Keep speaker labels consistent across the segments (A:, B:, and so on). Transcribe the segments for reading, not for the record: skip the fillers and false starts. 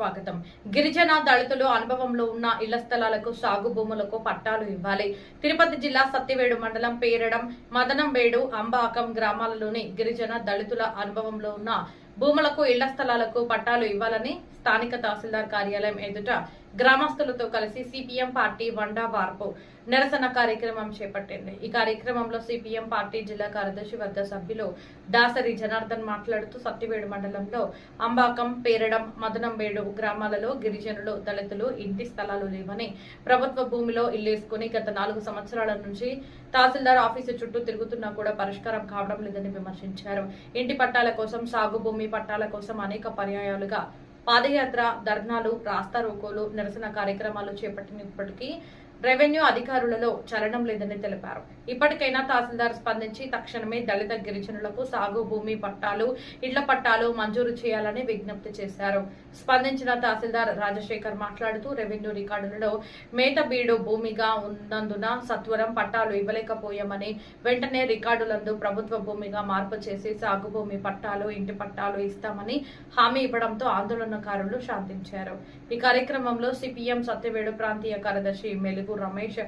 A: స్వాగతం. గిరిజన దళితులు అనుభవంలో ఉన్న ఇళ్ల స్థలాలకు సాగు భూములకు పట్టాలు ఇవ్వాలి. తిరుపతి జిల్లా సత్తివేడు మండలం పేరడం, మదనంబేడు, అంబాకం గ్రామాలలోని గిరిజన దళితుల అనుభవంలో ఉన్న భూములకు ఇళ్ల స్థలాలకు పట్టాలు ఇవ్వాలని స్థానిక తహసీల్దార్ కార్యాలయం ఎదుట గ్రామస్తులతో కలిసి సిపిఎం పార్టీ వండా వార్పు నిరసన కార్యక్రమం చేపట్టింది. ఈ కార్యక్రమంలో సిపిఎం పార్టీ జిల్లా కార్యదర్శి వర్గ సభ్యులు దాసరి జనార్దన్ మాట్లాడుతూ సత్తివేడు మండలంలో అంబాకం, పేరడం, మదనంబేడు గ్రామాలలో గిరిజనులు, దళితులు ఇంటి స్థలాలు లేవని, ప్రభుత్వ భూమిలో ఇల్లేసుకుని గత 4 సంవత్సరాల నుంచి తహసీల్దార్ ఆఫీసు చుట్టూ తిరుగుతున్నా కూడా పరిష్కారం కావడం లేదని విమర్శించారు. ఇంటి పట్టాల కోసం, సాగు భూమి పట్టాల కోసం అనేక పర్యాయాలుగా పాదయాత్ర, ధర్నాలు, రాస్తారోకోలు, నిరసన కార్యక్రమాలు చేపట్టినప్పటికీ రెవెన్యూ అధికారులలో చలనం లేదని తెలిపారు. ఇప్పటికైనా తహసీల్దార్ స్పందించి తక్షణమే దళిత గిరిజనులకు సాగు భూమి పట్టాలు, ఇళ్ల పట్టాలు మంజూరు చేయాలని విజ్ఞప్తి చేశారు. స్పందించిన తహసీల్దార్ రాజశేఖర్ మాట్లాడుతూ రెవెన్యూ రికార్డులలో మేత బీడు భూమిగా ఉన్నందున సత్వరం పట్టాలు ఇవ్వలేకపోయామని, వెంటనే రికార్డులందు ప్రభుత్వ భూమిగా మార్పు చేసి సాగు భూమి పట్టాలు, ఇంటి పట్టాలు ఇస్తామని హామీ ఇవ్వడంతో ఆందోళనకారులు శాంతించారు. ఈ కార్యక్రమంలో సిపిఎం సత్యవేడు ప్రాంతీయ కార్యదర్శి మెలుగు రమేష్,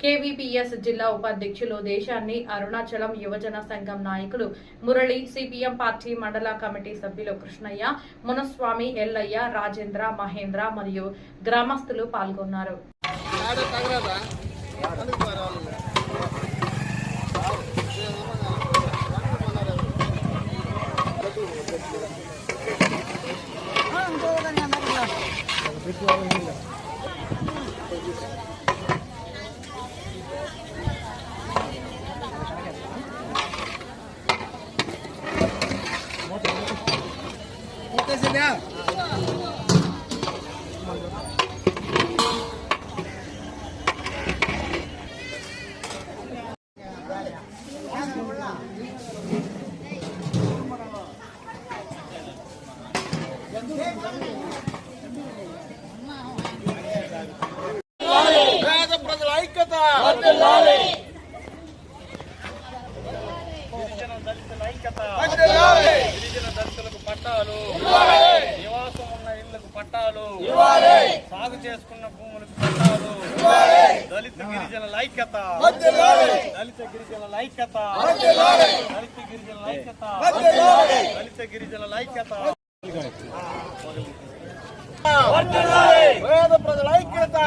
A: కేవీపీఎస్ జిల్లా ఉపాధ్యక్షులు దేశాన్ని, అరుణాచలం యువజన సంఘం నాయకులు మురళి, సిపిఎం పార్టీ మండల కమిటీ సభ్యులు కృష్ణయ్య, మునస్వామి, ఎల్లయ్య, రాజేంద్ర, మహేంద్ర మరియు గ్రామస్తులు పాల్గొన్నారు.
B: గిరిజన దళితులకు పట్టాలు, నివాసం ఉన్న ఇళ్లకు పట్టాలు, సాగు చేసుకున్న భూములకు పట్టాలు, దళిత గిరిజనుల ఐక్యత, దళిత గిరిజనుల ఐక్యత, దళిత గిరిజనుల ఐక్యత, దళిత గిరిజనుల ఐక్యత, పేద ప్రజల ఐక్యత,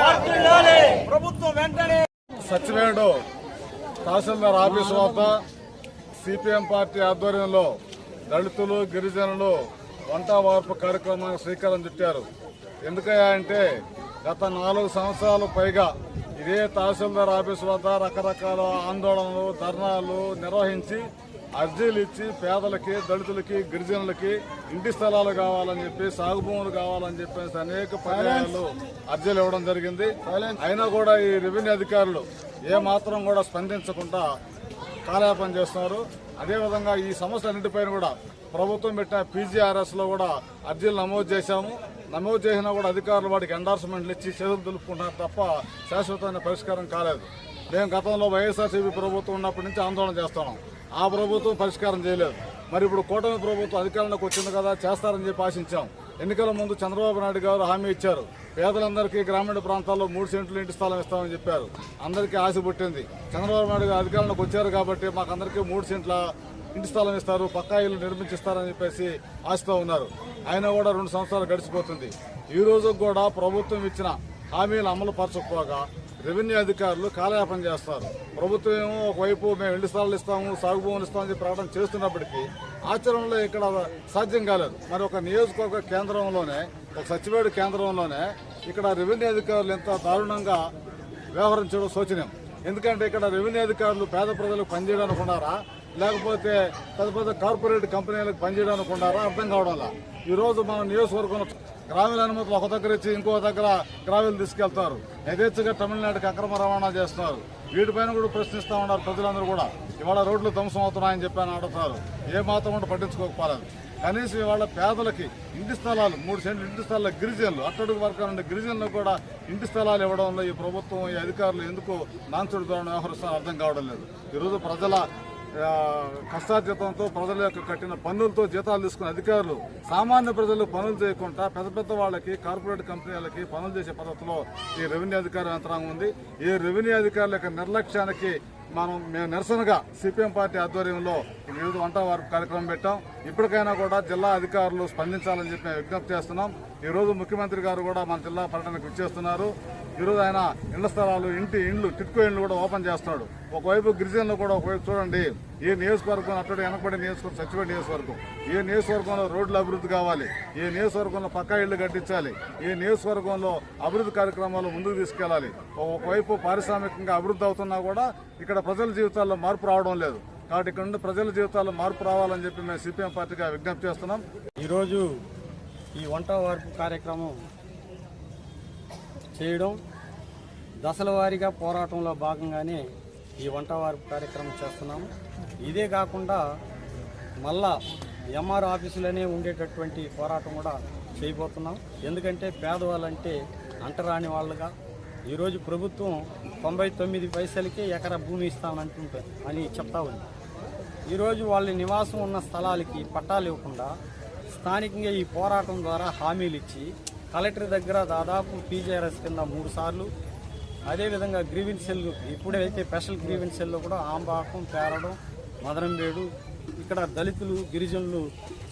B: ప్రభుత్వం వెంటనే.
C: సత్యవేడు తహసీల్దార్ ఆఫీసు వద్ద సిపిఎం పార్టీ ఆధ్వర్యంలో దళితులు, గిరిజనులు వంట వార్పు కార్యక్రమానికి శ్రీకారం చుట్టారు. ఎందుకయ్యా అంటే గత 4 సంవత్సరాలు పైగా ఇదే తహసీల్దార్ ఆఫీసు వద్ద రకరకాల ఆందోళనలు, ధర్నాలు నిర్వహించి అర్జీలు ఇచ్చి పేదలకి, దళితులకి, గిరిజనులకి ఇంటి స్థలాలు కావాలని చెప్పి, సాగు భూములు కావాలని చెప్పేసి అనేక పర్యాయాలు అర్జీలు ఇవ్వడం జరిగింది. అయినా కూడా ఈ రెవెన్యూ అధికారులు ఏమాత్రం కూడా స్పందించకుండా కాలయాపన చేస్తున్నారు. అదేవిధంగా ఈ సమస్యలన్నింటిపైన కూడా ప్రభుత్వం పెట్టిన PGRS లో కూడా అర్జీలు నమోదు చేశాము. నమోదు చేసినా కూడా అధికారులు వాటికి ఎండార్స్మెంట్లు ఇచ్చి చేతులు దులుపుకుంటున్నారు తప్ప శాశ్వతమైన పరిష్కారం కాలేదు. మేము గతంలో వైఎస్ఆర్సీపీ ప్రభుత్వం ఉన్నప్పటి నుంచి ఆందోళన చేస్తున్నాం. ఆ ప్రభుత్వం పరిష్కారం చేయలేదు. మరి ఇప్పుడు కూటమి ప్రభుత్వం అధికారంలోకి వచ్చింది కదా, చేస్తారని చెప్పి ఆశించాం. ఎన్నికల ముందు చంద్రబాబు నాయుడు గారు హామీ ఇచ్చారు. పేదలందరికీ గ్రామీణ ప్రాంతాల్లో 3 సెంట్లు ఇంటి స్థలం ఇస్తామని చెప్పారు. అందరికీ ఆశ పుట్టింది. చంద్రబాబు నాయుడు గారు అధికారంలోకి వచ్చారు కాబట్టి మాకందరికీ 3 సెంట్ల ఇంటి స్థలం ఇస్తారు, పక్కా ఇల్లు నిర్మించిస్తారని చెప్పేసి ఆశతో ఉన్నారు. అయినా కూడా 2 సంవత్సరాలు గడిచిపోతుంది. ఈ రోజు కూడా ప్రభుత్వం ఇచ్చిన హామీలు అమలు పరచకపోగా రెవెన్యూ అధికారులు కాలయాపన చేస్తారు. ప్రభుత్వం ఏమో ఒకవైపు మేము ఇంటి స్థలాలు ఇస్తాము, సాగు భూములు ఇస్తామని చెప్పి ప్రకటన చేస్తున్నప్పటికీ ఆచరణలో ఇక్కడ సాధ్యం కాలేదు. మరి ఒక నియోజకవర్గ కేంద్రంలోనే, ఒక సచివేడు కేంద్రంలోనే ఇక్కడ రెవెన్యూ అధికారులు ఎంత దారుణంగా వ్యవహరించడం శోచనీయం. ఎందుకంటే ఇక్కడ రెవెన్యూ అధికారులు పేద ప్రజలకు పనిచేయడానికి ఉన్నారా, లేకపోతే పెద్ద పెద్ద కార్పొరేట్ కంపెనీలకు పనిచేయడానికి ఉన్నారా అర్థం కావడంలా. ఈరోజు మన నియోజకవర్గంలో గ్రామీణ అనుమతులు ఒక దగ్గర ఇచ్చి ఇంకో దగ్గర గ్రావెల్ తీసుకెళ్తారు. యథేచ్ఛగా తమిళనాడుకి అక్రమ రవాణా చేస్తున్నారు. వీటిపైన కూడా ప్రశ్నిస్తా ఉన్నారు ప్రజలందరూ కూడా. ఇవాళ రోడ్లు ధ్వంసం అవుతున్నాయని చెప్పి ఆడుతున్నారు. ఏ మాత్రం కూడా పట్టించుకోకపోలేదు. కనీసం ఇవాళ పేదలకి ఇంటి స్థలాలు 3 సెంట్లు ఇంటి స్థలాలు గిరిజనులు, అట్టడుగు వర్గాల నుండి గిరిజనులకు కూడా ఇంటి స్థలాలు ఇవ్వడంలో ఈ ప్రభుత్వం, ఈ అధికారులు ఎందుకు నాన్సుడి ద్వారా వ్యవహరిస్తారో అర్థం కావడం లేదు. ఈరోజు ప్రజల కష్టార్జితంతో ప్రజల యొక్క కట్టిన పన్నులతో జీతాలు తీసుకున్న అధికారులు సామాన్య ప్రజలు పనులు చేయకుండా పెద్ద పెద్ద వాళ్ళకి కార్పొరేట్ కంపెనీలకి పనులు చేసే పద్ధతిలో ఈ రెవెన్యూ అధికార యంత్రాంగం ఉంది. ఈ రెవెన్యూ అధికారుల యొక్క నిర్లక్ష్యానికి మేము నిరసనగా సిపిఎం పార్టీ ఆధ్వర్యంలో వివిధ వంట వార్పు కార్యక్రమం పెట్టాం. ఇప్పటికైనా కూడా జిల్లా అధికారులు స్పందించాలని చెప్పి మేము విజ్ఞప్తి చేస్తున్నాం. ఈరోజు ముఖ్యమంత్రి గారు కూడా మన జిల్లా పర్యటనకు ఇచ్చేస్తున్నారు. ఈరోజు ఆయన ఇళ్ల స్థలాలు ఇండ్లు టిట్కో ఇండ్లు కూడా ఓపెన్ చేస్తున్నాడు. ఒకవైపు గిరిజనులు కూడా ఒకవైపు చూడండి, ఈ నియోజకవర్గం అటు వెనకబడి నియోజకవర్గం సచివేట్ నియోజకవర్గం, ఈ నియోజకవర్గంలో రోడ్లు అభివృద్ధి కావాలి, ఈ నియోజకవర్గంలో పక్కా ఇళ్లు కట్టించాలి, ఈ నియోజకవర్గంలో అభివృద్ధి కార్యక్రమాలు ముందుకు తీసుకెళ్లాలి. ఒకవైపు పారిశ్రామికంగా అభివృద్ధి అవుతున్నా కూడా ఇక్కడ ప్రజల జీవితాల్లో మార్పు రావడం లేదు. కాబట్టి ఇక్కడ నుండి ప్రజల జీవితాల్లో మార్పు రావాలని చెప్పి మేము సిపిఎం పార్టీగా విజ్ఞప్తి చేస్తున్నాం.
D: ఈరోజు ఈ వంట వార్పు కార్యక్రమం చేయడం దశల వారీగా పోరాటంలో భాగంగానే ఈ వంట వార్పు కార్యక్రమం చేస్తున్నాము. ఇదే కాకుండా మళ్ళా ఎంఆర్ ఆఫీసులోనే ఉండేటటువంటి పోరాటం కూడా చేయబోతున్నాం. ఎందుకంటే పేదవాళ్ళంటే అంటరాని వాళ్ళుగా ఈరోజు ప్రభుత్వం 99 పైసలకే ఎకరా భూమి ఇస్తామని చెప్తా ఉంది. ఈరోజు వాళ్ళ నివాసం ఉన్న స్థలాలకి పట్టాలు ఇవ్వకుండా స్థానికంగా ఈ పోరాటం ద్వారా హామీలు ఇచ్చి కలెక్టర్ దగ్గర దాదాపు పీజీఆర్ఎస్ కింద 3 సార్లు, అదేవిధంగా గ్రీవెన్స్ సెల్ ఇప్పుడైతే స్పెషల్ గ్రీవెన్స్ సెల్లో కూడా ఆంబాకం, పేరడం, మదనంబేడు ఇక్కడ దళితులు గిరిజనులు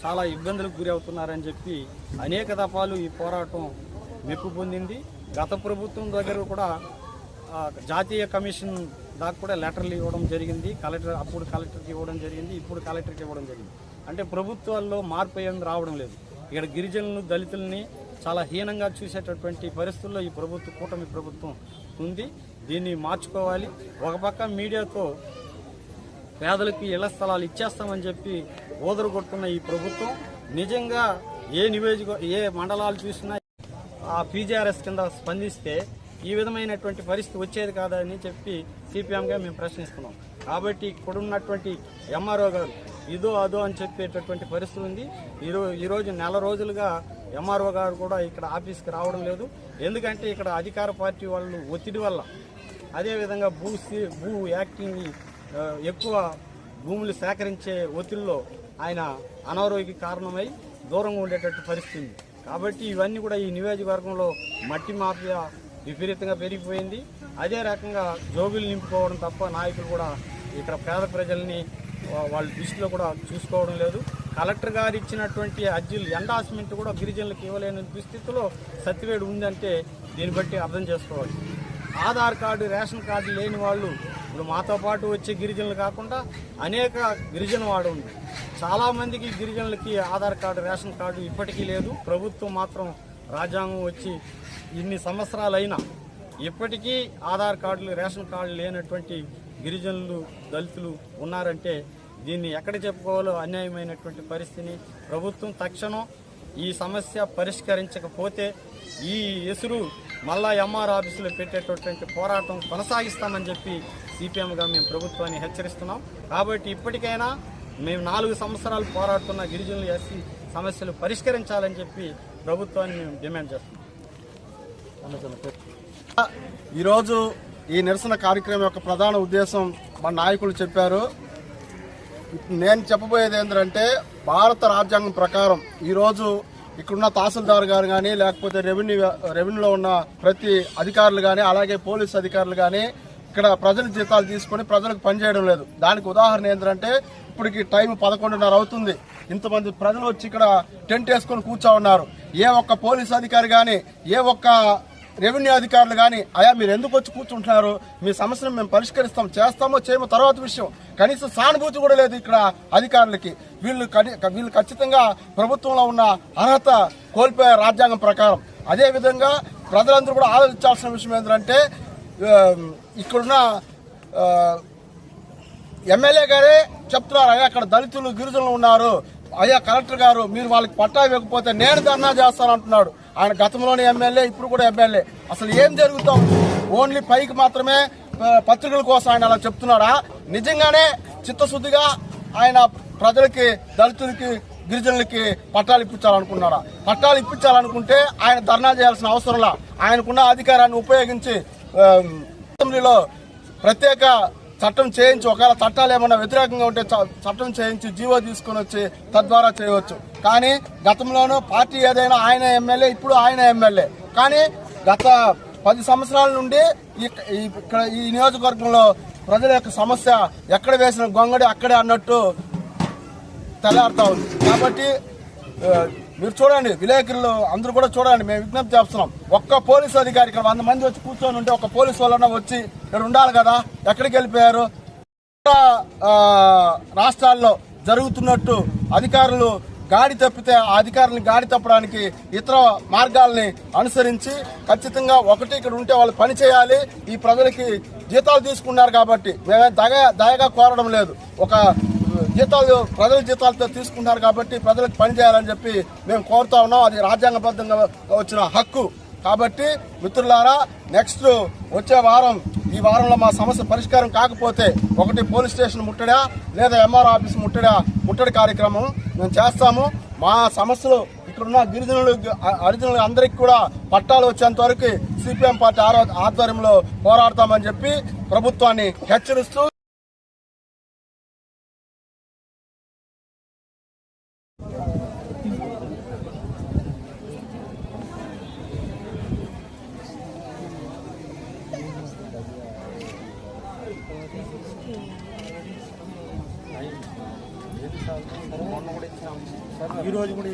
D: చాలా ఇబ్బందులకు గురి అవుతున్నారని చెప్పి అనేక దఫాలు ఈ పోరాటం మెప్పు పొందింది. గత ప్రభుత్వం దగ్గర కూడా జాతీయ కమిషన్ దాకా కూడా లెటర్లు ఇవ్వడం జరిగింది. అప్పుడు కలెక్టర్కి ఇవ్వడం జరిగింది, ఇప్పుడు కలెక్టర్కి ఇవ్వడం జరిగింది. అంటే ప్రభుత్వాల్లో మార్పు ఏం రావడం లేదు. ఇక్కడ గిరిజనులు దళితుల్ని చాలా హీనంగా చూసేటటువంటి పరిస్థితుల్లో ఈ కూటమి ప్రభుత్వం ఉంది. దీన్ని మార్చుకోవాలి. ఒక పక్క మీడియాతో పేదలకి ఇళ్ల స్థలాలు ఇచ్చేస్తామని చెప్పి ఓదరగొడుతున్న ఈ ప్రభుత్వం నిజంగా ఏ మండలాలు చూసినా ఆ పీజీఆర్ఎస్ కింద స్పందిస్తే ఈ విధమైనటువంటి పరిస్థితి వచ్చేది కాదని చెప్పి సిపిఎంగా మేము ప్రశ్నిస్తున్నాం. కాబట్టి ఇక్కడ ఉన్నటువంటి ఎంఆర్ఓ గారు ఇదో అదో అని చెప్పేటటువంటి పరిస్థితి ఉంది. ఈరోజు నెల రోజులుగా ఎంఆర్ఓ గారు కూడా ఇక్కడ ఆఫీస్కి రావడం లేదు. ఎందుకంటే ఇక్కడ అధికార పార్టీ వాళ్ళు ఒత్తిడి వల్ల, అదేవిధంగా భూ యాక్టింగ్ ఎక్కువ భూములు సేకరించే ఒత్తిడిలో ఆయన అనారోగ్య కారణమై దూరంగా ఉండేటట్టు పరిస్థితి ఉంది. కాబట్టి ఇవన్నీ కూడా ఈ నియోజకవర్గంలో మట్టి మాఫియా విపరీతంగా పెరిగిపోయింది. అదే రకంగా జోబులు నింపుకోవడం తప్ప నాయకులు కూడా ఇక్కడ పేద ప్రజల్ని వాళ్ళ దృష్టిలో కూడా చూసుకోవడం లేదు. కలెక్టర్ గారు ఇచ్చినటువంటి అర్జీలు ఎండార్స్మెంట్ కూడా గిరిజనులకు ఇవ్వలేని దుస్థితిలో సత్యవేడు ఉందంటే దీన్ని బట్టి అర్థం చేసుకోవాలి. ఆధార్ కార్డు, రేషన్ కార్డు లేని వాళ్ళు ఇప్పుడు మాతో పాటు వచ్చే గిరిజనులు కాకుండా అనేక గిరిజన వాడు ఉంది. చాలామందికి గిరిజనులకి ఆధార్ కార్డు, రేషన్ కార్డు ఇప్పటికీ లేదు. ప్రభుత్వం మాత్రం రాజ్యాంగం వచ్చి ఇన్ని సంవత్సరాలైనా ఇప్పటికీ ఆధార్ కార్డులు, రేషన్ కార్డులు లేనటువంటి గిరిజనులు, దళితులు ఉన్నారంటే దీన్ని ఎక్కడ చెప్పుకోవాలో అన్యాయమైనటువంటి పరిస్థితిని ప్రభుత్వం తక్షణం ఈ సమస్య పరిష్కరించకపోతే ఈ ఎసురు మళ్ళా ఎంఆర్ ఆఫీసులో పెట్టేటటువంటి పోరాటం కొనసాగిస్తామని చెప్పి సిపిఎంగా మేము ప్రభుత్వాన్ని హెచ్చరిస్తున్నాం. కాబట్టి ఇప్పటికైనా మేము 4 సంవత్సరాలు పోరాడుతున్న గిరిజనులు, ఎస్సీ సమస్యలు పరిష్కరించాలని చెప్పి ప్రభుత్వాన్ని మేము డిమాండ్ చేస్తున్నాం.
E: ఈరోజు ఈ నిరసన కార్యక్రమం యొక్క ప్రధాన ఉద్దేశం మన నాయకులు చెప్పారు. నేను చెప్పబోయేది ఏంటంటే భారత రాజ్యాంగం ప్రకారం ఈరోజు ఇక్కడున్న తహసీల్దార్ గారు కానీ, లేకపోతే రెవెన్యూలో ఉన్న ప్రతి అధికారులు కానీ, అలాగే పోలీస్ అధికారులు కానీ ఇక్కడ ప్రజల జీతాలు తీసుకొని ప్రజలకు పనిచేయడం లేదు. దానికి ఉదాహరణ ఏంటంటే ఇప్పటికి టైం 11:30 అవుతుంది. ఇంతమంది ప్రజలు వచ్చి ఇక్కడ టెంట్ వేసుకొని కూర్చో ఉన్నారు. ఏ ఒక్క పోలీస్ అధికారి కానీ, ఏ ఒక్క రెవెన్యూ అధికారులు కానీ అయ్యా మీరు ఎందుకు వచ్చి కూర్చుంటున్నారు, మీ సమస్యను మేము పరిష్కరిస్తాం, చేస్తామో చేయమో తర్వాత విషయం, కనీసం సానుభూతి కూడా లేదు ఇక్కడ అధికారులకి. వీళ్ళు ఖచ్చితంగా ప్రభుత్వంలో ఉన్న అర్హత కోల్పోయారు రాజ్యాంగం ప్రకారం. అదేవిధంగా ప్రజలందరూ కూడా ఆలోచించాల్సిన విషయం ఏంటంటే ఇక్కడున్న ఎమ్మెల్యే గారే చెప్తున్నారు, అయ్యా అక్కడ దళితులు గిరిజనులు ఉన్నారు, అయ్యా కలెక్టర్ గారు మీరు వాళ్ళకి పట్టా ఇవ్వకపోతే నేను ధర్నా చేస్తానంటున్నాడు. ఆయన గతంలోని ఎమ్మెల్యే, ఇప్పుడు కూడా ఎమ్మెల్యే. అసలు ఏం జరుగుతాం? ఓన్లీ పైకి మాత్రమే పత్రికల కోసం ఆయన అలా చెప్తున్నాడా? నిజంగానే చిత్తశుద్ధిగా ఆయన ప్రజలకి, దళితులకి, గిరిజనులకి పట్టాలు ఇప్పించాలనుకున్నాడా? పట్టాలు ఇప్పించాలనుకుంటే ఆయన ధర్నా చేయాల్సిన అవసరంలా ఆయనకున్న అధికారాన్ని ఉపయోగించి అసెంబ్లీలో ప్రత్యేక చట్టం చేయించి, ఒకవేళ చట్టాలు ఏమన్నా వ్యతిరేకంగా ఉంటే చట్టం చేయించి జీవో తీసుకుని వచ్చి తద్వారా చేయవచ్చు. కానీ గతంలోనూ పార్టీ ఏదైనా ఆయన ఎమ్మెల్యే, ఇప్పుడు ఆయన ఎమ్మెల్యే. కానీ గత 10 సంవత్సరాల నుండి ఇక్కడ ఈ నియోజకవర్గంలో ప్రజల యొక్క సమస్య ఎక్కడ వేసిన గొంగడి అక్కడే అన్నట్టు తెల్లారుతా ఉంది. కాబట్టి మీరు చూడండి, విలేకరులు అందరూ కూడా చూడండి, మేము విజ్ఞప్తి చేస్తున్నాం. ఒక్క పోలీసు అధికారి ఇక్కడ 100 మంది వచ్చి కూర్చొని ఉంటే ఒక పోలీసు వాళ్ళన్నా వచ్చి ఇక్కడ ఉండాలి కదా. ఎక్కడికి వెళ్ళిపోయారు? రాష్ట్రాల్లో జరుగుతున్నట్టు అధికారులు గాడి తప్పితే ఆ అధికారులను గాడి తప్పడానికి ఇతర మార్గాల్ని అనుసరించి ఖచ్చితంగా ఒకటి ఇక్కడ ఉంటే వాళ్ళు పని చేయాలి. ఈ ప్రజలకి జీతాలు తీసుకున్నారు కాబట్టి మేమే దయగా కోరడం లేదు. ఒక జీతాలు ప్రజల జీతాలతో తీసుకున్నారు కాబట్టి ప్రజలకు పని చేయాలని చెప్పి మేము కోరుతా ఉన్నాం. అది రాజ్యాంగబద్ధంగా వచ్చిన హక్కు. కాబట్టి మిత్రులారా, నెక్స్ట్ వచ్చే వారం, ఈ వారంలో మా సమస్య పరిష్కారం కాకపోతే ఒకటి పోలీస్ స్టేషన్ ముట్టడా లేదా ఎంఆర్ ఆఫీస్ ముట్టడి కార్యక్రమం మేము చేస్తాము. మా సమస్యలు ఇక్కడున్న హరిజనులు అందరికీ కూడా పట్టాలు వచ్చేంత వరకు సిపిఎం పార్టీ ఆధ్వర్యంలో పోరాడతామని చెప్పి ప్రభుత్వాన్ని హెచ్చరిస్తూ
D: ఈ రోజు కూడా